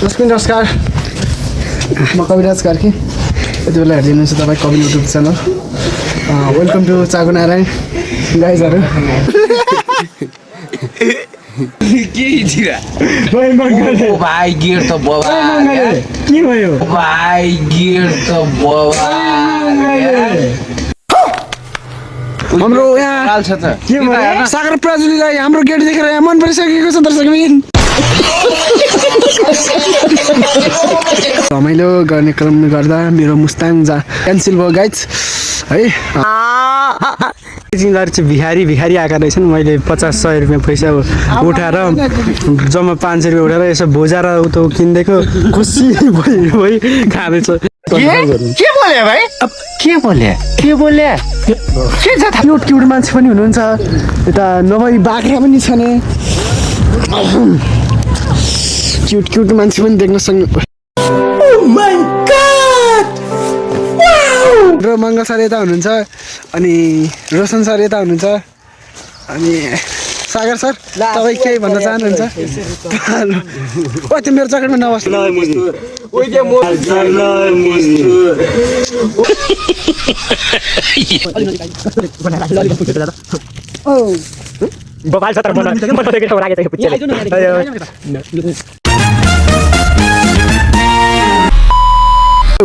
नमस्कार म कविराज कार्की यति बेला हेर्दै हुनुहुन्छ तपाईँ Kavi YouTube channel welcome to चागो नारायण गाइजहरू भाइ गियर त के भयो भाइ गियर त हाम्रो यहाँ के सागर प्राजुलीलाई हाम्रो गेट देखेर यहाँ मन परिसकेको छ दर्शकबिन रमाइलो गर्ने क्रम गर्दा मेरो मुस्ताङ क्यान्सल भयो गाइज है एकछिनलाई चाहिँ भिखारी आएका रहेछन् मैले 50-100 रुपियाँ पैसा उठाएर जम्मा 500 रुपियाँ उठाएर यसो भोजा र उतो किनिदिएको खुसी भइ खाँदैछ के बोले भाइ के बोले क्युट मान्छे पनि हुनुहुन्छ यता नभई बाख्रा पनि छ नि क्युट मान्छे पनि देख्न सक्नु र मङ्गल सर यता हुनुहुन्छ अनि रोशन सर यता हुनुहुन्छ अनि सागर सर तपाईँ केही भन्न चाहनुहुन्छ ओ त्यो मेरो जकेटमा नबस्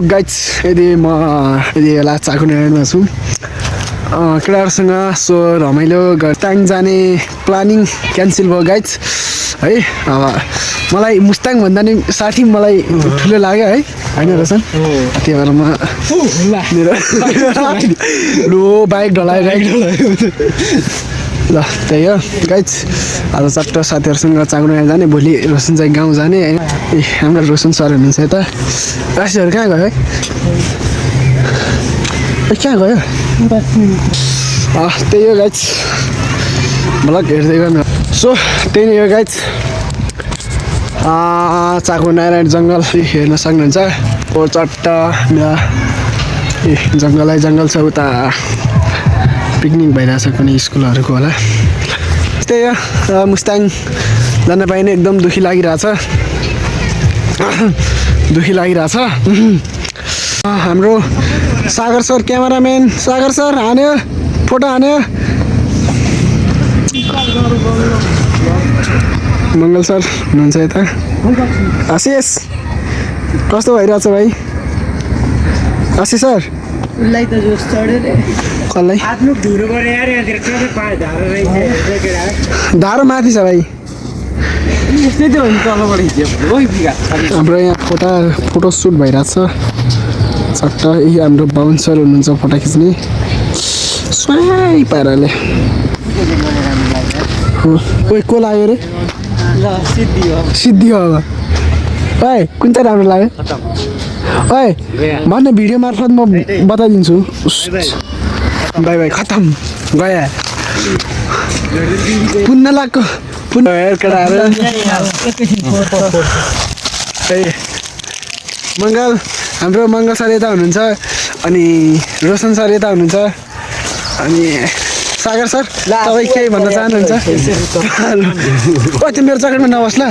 गाइज यदि म यदि बेला चाकु नारायणमा छु केटाहरूसँग सो रमाइलो मुस्ताङ जाने प्लानिङ क्यान्सल भयो गाइज है अब मलाई मुस्ताङ भन्दा नि साठी मलाई ठुलो लाग्यो है होइन रोशन त्यही भएर म मेरो लो बाइक ढलायो ल त्यही हो गाइज आज चट्ट साथीहरूसँग चाकु नारायण जाने भोलि रोशन चाहिँ गाउँ जाने होइन ए हाम्रो रोशन सर हुनुहुन्छ यता राशिहरू कहाँ गयो है कहाँ गयो त्यही हो गाइज मलाई हेर्दै गर्नु सो त्यही नै हो गाइज चाकु नारायण जङ्गल हेर्न सक्नुहुन्छ ओ चट्ट ए जङ्गल छ उता पिकनिक भइरहेछ कुनै स्कुलहरूको होला त्यही हो मुस्ताङ जान पाइने एकदम दुःखी लागिरहेछ हाम्रो सागर सर क्यामेराम्यान सागर सर हान्यो फोटो हान्यो मङ्गल सर हुनुहुन्छ यता आशिष कस्तो भइरहेछ भाइ आशिष सर उसलाई त जोस चढ्यो रे कसलाई आफ्नो धुरो गरे यार यहाँ धेरै पाए धारो रहेछ धारो माथि छ भाइ यस्तै त हुन्छ तलबाट हिजो ओइ बिगा हाम्रो यहाँ फोटो सुट भइरहेछ चट्ट यही हाम्रो बाहुन सर हुनुहुन्छ फोटो खिच्ने स्वाई पाराले ओइ को लाग्यो रे सिद्धि हो अब ओइ कुन चाहिँ राम्रो लाग्यो ओइ भन्न भिडियो मार्फत म बताइदिन्छु बाई खतम गयो पुण्य लाग्यो केटाहरू मङ्गल हाम्रो मङ्गल सर यता हुनुहुन्छ अनि रोशन सर यता हुनुहुन्छ अनि सागर सर तपाईँ केही भन्न चाहनुहुन्छ ओ त्यो मेरो जकेटमा नबस् ल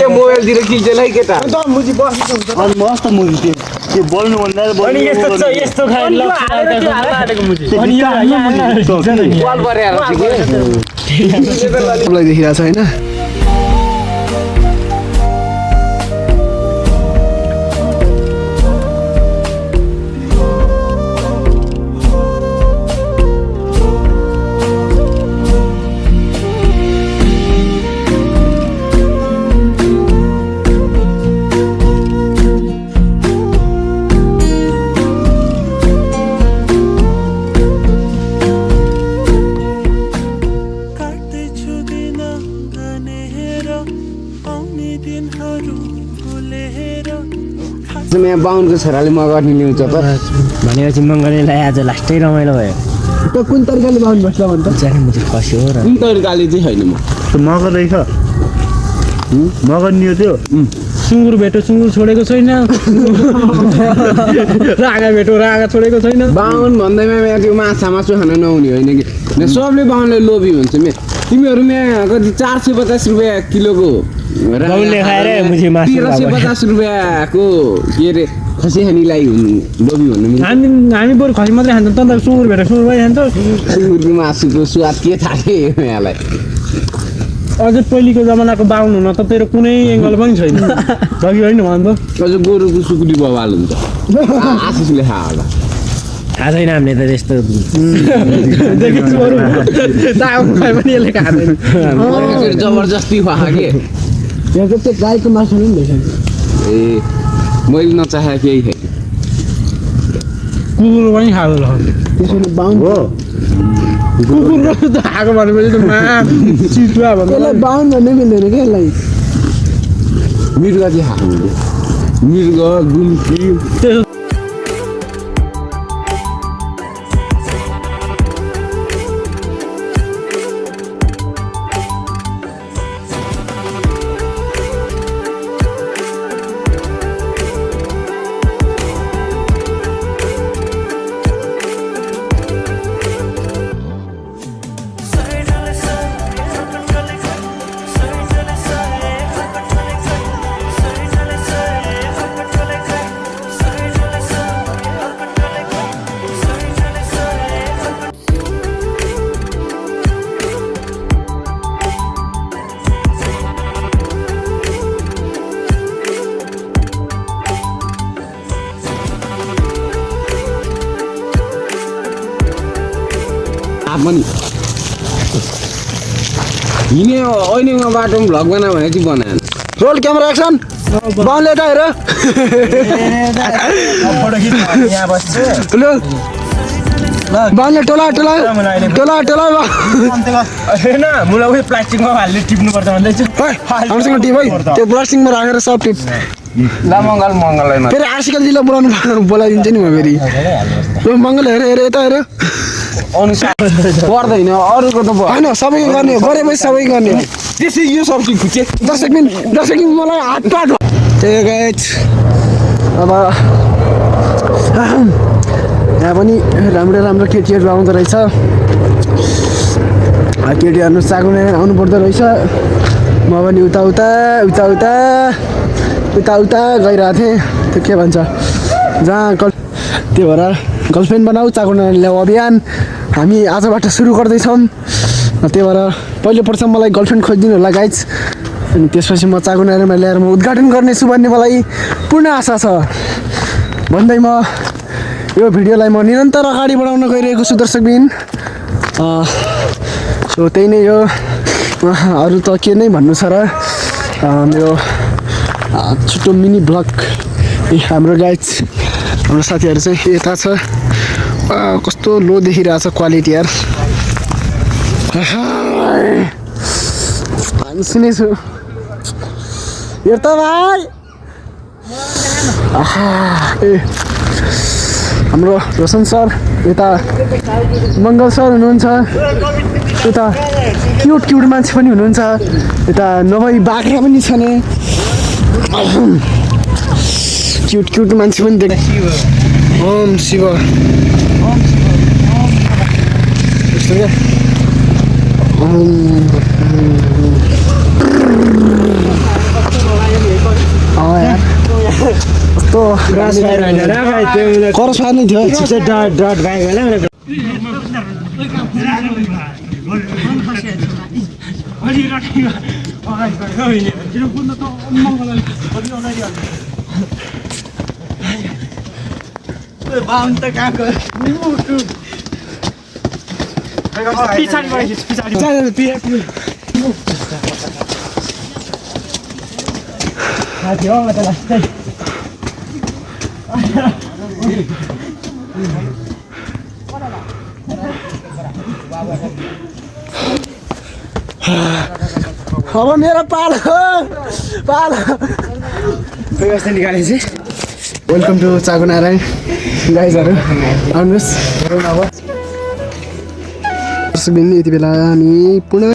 मोबाइलतिर खिच्दैन है केटा मस्त मुजी त्यो बोल्नु भन्दा यस्तो तपाईँलाई देखिरहेको छ होइन यहाँ बाहुनको छोराले मगाउने ल्याउँछ त भनेपछि मङ्गलेलाई आज लास्टै रमाइलो भयो त्यो कुन तरिकाले बाहुन बस्ला भन्छ जाने मुजी खस्यो र कुन तरिकाले चाहिँ छैन म मगर रहेछ मगर नियो त्यो सुँगुर भेटो सुँगुर छोडेको छैन रागा भेटो रागा छोडेको छैन बाहुन भन्दैमा त्यो माछा खान नहुने होइन कि सबले बाहुनलाई लोभी हुन्छ तिमीहरूमा कति 450 रुपियाँ किलोको गाउँले खाएर मुझे मासु 1350 रुपियाँको के अरे खसी खानीलाई लोभी भन्नु मिल्छ हामी बरु खसी मात्रै खान्छौँ त सुँगुर भेटेर सुँगुर पनि खान्छौँ सुँगुरको मासुको स्वाद के थाहा थियो यहाँलाई अझै पहिलेको जमानाको बाहुन हुन त तेरो कुनै एङ्गल पनि छैन अघि होइन भन्छ अझ गोरुको सुकुटी बवाल हुन्छ आशिषले खा होला थाहा छैन हामीले त त्यस्तो देखेको बरु चाउ खाए पनि यसले खाँदैन जबरजस्ती खुवा के यहाँ चाहिँ गाईको मासु पनि भेट्छ ए मैले नचाहे केही छैन कुकुर पनि खाएको ल त्यसरी बाहुन कुकुर त खाएको भनेपछि त मा चितुवा भन्दा यसलाई बाहुन भन्नै मिल्दैन क्या यसलाई मृग चाहिँ खाएको मृग गुम्ती पनि हिँड्ने ऐनेमा बाटोमा भ्लग बना भने चाहिँ बनाएन रोल क्यामेरा एक्सन बाहुनले यता हेर ल बाहुनले टोला टोला टोला टोला होइन मलाई उयो प्लास्टिकमा हाल्ने टिप्नुपर्छ भन्दैछु हामीसँग टिप है त्यो प्लास्टिकमा राखेर सब टिप ला मङ्गल मङ्गलैमा फेरि आर्टिकल जिल्ला बोलाइदिन्छ नि म फेरि ल मङ्गल हेर हेर यता हेर पर्दैन अरूको त होइन सबै गर्ने गरेपछि सबै गर्ने त्यसै यो सब्जी खुचे 10 सेकेन्ड मलाई हात पाट त्यही गाइज अब यहाँ पनि राम्रो राम्रो केटीहरू आउँदो रहेछ केटीहरू चाकुने आउनु पर्दो रहेछ म पनि उता उता उता उता उता उता गइरहेको थिएँ त्यो के भन्छ जहाँ त्यो भएर गर्लफ्रेन्ड बनाऊ चाकुने ल्याऊ अभियान हामी आजबाट सुरु गर्दैछौँ त्यही भएर पहिलोपटक मलाई गर्लफ्रेन्ड खोजिदिनु होला गाइज अनि त्यसपछि म चाकुनेरमा ल्याएर म उद्घाटन गर्नेछु भन्ने मलाई पूर्ण आशा छ भन्दै म यो भिडियोलाई म निरन्तर अगाडि बढाउन गइरहेको छु दर्शकबिन सो त्यही नै हो अरू त के नै भन्नु छ र मेरो छोटो मिनी ब्लग हाम्रो गाइज हाम्रो साथीहरू चाहिँ यता छ कस्तो लो देखिरहेछ क्वालिटी यार सुनेछु हेर त भाइ ए हाम्रो रोशन सर यता मङ्गल सर हुनुहुन्छ यता क्युट क्युट मान्छे पनि हुनुहुन्छ यता नभई बाख्रा पनि छ नि क्युट क्युट मान्छे पनि देख ओम शिव यस्तो क्या कस्तो करस फार्ने थियो बाहुन त कहाँको अब मेरो पालो व्यवस्था निकालेपछि वेलकम टु चाकुनारायण गाइजहरू आउनुहोस् अब यति बेला हामी पुनः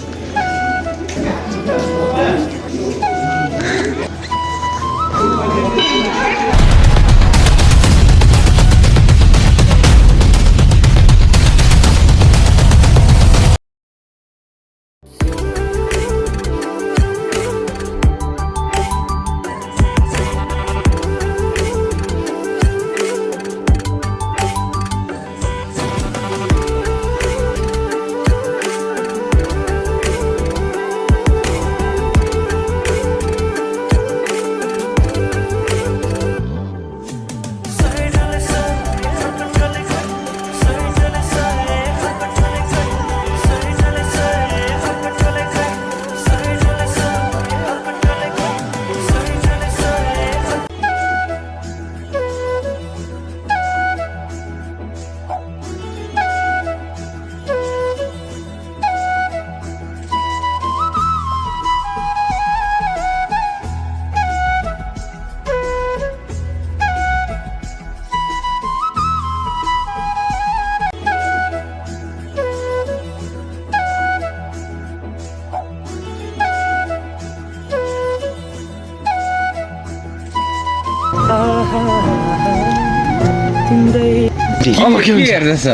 अब के हुन्छ हेर्दैछ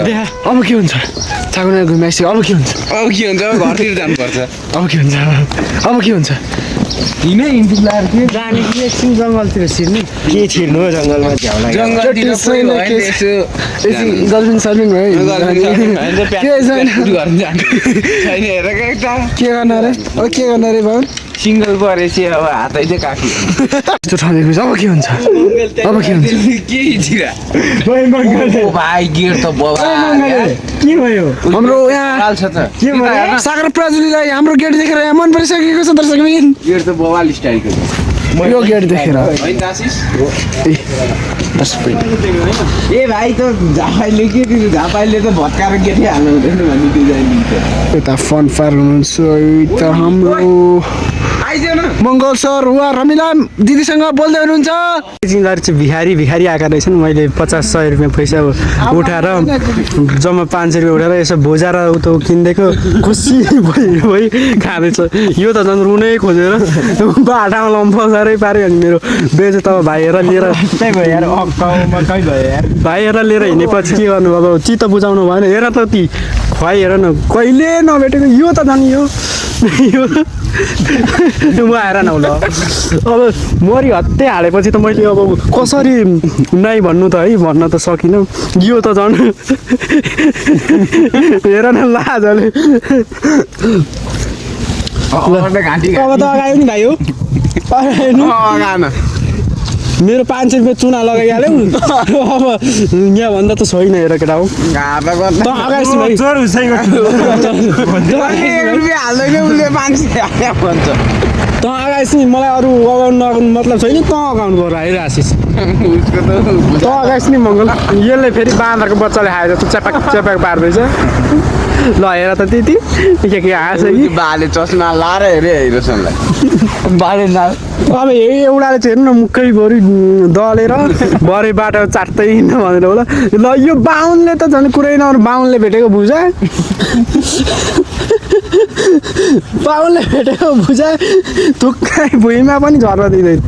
अब के हुन्छ चाकुना घुमाइसक्यो अब के हुन्छ अब के हुन्छ घरतिर जानुपर्छ अब के हुन्छ अब के हुन्छ हिँडै हिँड्छु लाएर के जाने कि एकछिन जङ्गलतिर छिर्ने के छिर्नु हो जङ्गलमा झ्याउला जङ्गलतिर छैन, गयो के यसो गर्लफ्रेन्ड सर्लफ्रेन्ड भयो के छैन छैन हेर एउटा के गर्न अरे अब के गर्न अरे बाबु सिङ्गल परेपछि अब हातै चाहिँ काफी यस्तो ठाउँ देख्नु अब के हुन्छ अब के हुन्छ के हिँडिरा भाइ गेट त बाबा के भयो हाम्रो यहाँ हाल्छ त के भयो सागर प्राजुलीलाई हाम्रो गेट देखेर यहाँ मन परिसकेको छ दर्शकबिन गेट त बवाल स्टाइलको यो गेट देखेर होइन आशिष दर्शकबिन ए भाइ त झापाइले के झापाइले त भत्काएर गेटै हाल्नु हुँदैन भन्ने डिजाइन दिन्छ यता फन फायर हुनुहुन्छ यता हाम्रो आइज न मङ्गल सर वा रमिला दिदीसँग बोल्दै हुनुहुन्छ यिनीहरू चाहिँ भिखारी भिखारी आएका रहेछन् मैले 50-100 रुपियाँ पैसा उठाएर जम्मा 500 रुपियाँ उठाएर यसो भोजा र उतो किनिदिएको खुसी भइ खाँदैछ यो त झन् रुनै खोजेर बाटामा लम्फसारै पाऱ्यो भने मेरो बेज त भाइएर लिएर भाइएर लिएर हिँडेपछि के गर्नु अब चित्त बुझाउनु भएन हेर त ती खुवाइ हेर न कहिले नभेटेको यो त झन् यो म आएर न ल अब मरि हत्ते हालेपछि त मैले अब कसरी नै भन्नु त है भन्न त सकिनँ यो त झन् हेर न लाजले घाँटी अब त अगायो नि भाइ हो मेरो 500 रुपियाँ चुना लगाइहाल्यौ अब यहाँ भन्दा त छैन हेर केटा हो त अगाइस् भाइ त अगाइस् नि मलाई अरू अगाउनु नगाउनु मतलब छैन त अगाउनु पर्यो है आशिष त अगाइस् नि मङ्गल यसले फेरि बाँदरको बच्चाले खाएर त च्यापाक च्यापाक पार्दैछ ल हेर त त्यति के हाँस कि बाले चस्मा लाएर हेरे हिरोसनलाई बाले ना अब एउटाले चाहिँ हेर्नु न मुखै भरि दलेर भरे बाटो चाट्दै हिँड्नु भनेर होला ल यो बाहुनले त झन् कुरै नगर्नु बाहुनले भेटेको भुजा बाहुनले भेटेको भुजा थुक्कै भुइँमा पनि झर्न दिँदैन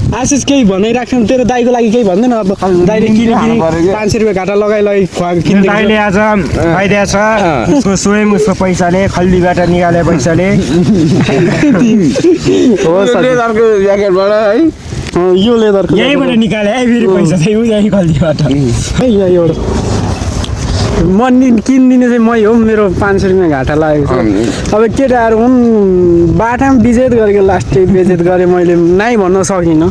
आशिष केही भनाइराख्नु तेरो दाइको लागि केही भन्दैन अब दाइले किने 500 रुपियाँ घाटा लगाइ खुवाएको दाइले आज फाइदा छ उसको स्वयं उसको पैसाले खल्लीबाट निकाले पैसाले हो लेदरको ज्याकेटबाट है यो लेदरको यहीँबाट निकाले है फेरि पैसा चाहिँ यहीँ खल्लीबाट है यहाँ एउटा म किनिदिने चाहिँ मै हो मेरो 500 रुपियाँ घाटा लागेको छ अब केटाहरू हुन् बाटामा बिजेत गरेको लास्टै बेजेत गरेँ मैले नै भन्न सकिनँ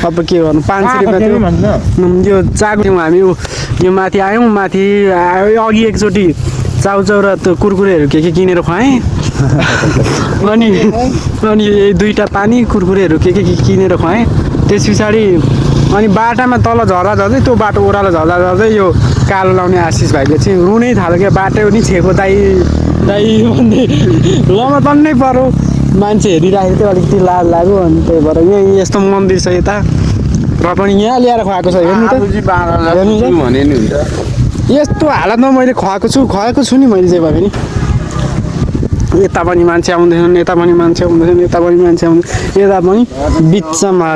अब के गर्नु 500 रुपियाँ यो चाको थियौँ हामी यो माथि आयौँ माथि अघि एकचोटि चाउचाउ र त्यो कुरकुरेहरू के किनेर खुवाएँ अनि दुईवटा पानी कुरकुरेहरू के किनेर खुवाएँ त्यस पछाडि अनि बाटामा तल झर्दा झर्दै त्यो बाटो ओह्रालो झर्दा झर्दै यो कालो लाउने आशिष भाइले चाहिँ रुनै थाल्यो क्या बाटो पनि छेको दाइ भन्दै लमा तन्नै पऱ्यो मान्छे हेरिराखेको थियो अलिकति लाज लाग्यो अनि त्यही भएर यहाँ यस्तो मन्दिर छ यता र पनि यहाँ ल्याएर खुवाएको छ हेर्नु त यस्तो हालतमा मैले खुवाएको छु नि मैले चाहिँ भयो नि यता पनि मान्छे आउँदैछन् यता पनि मान्छे आउँदैछन् यता पनि मान्छे आउँदैछन् यता पनि बिचमा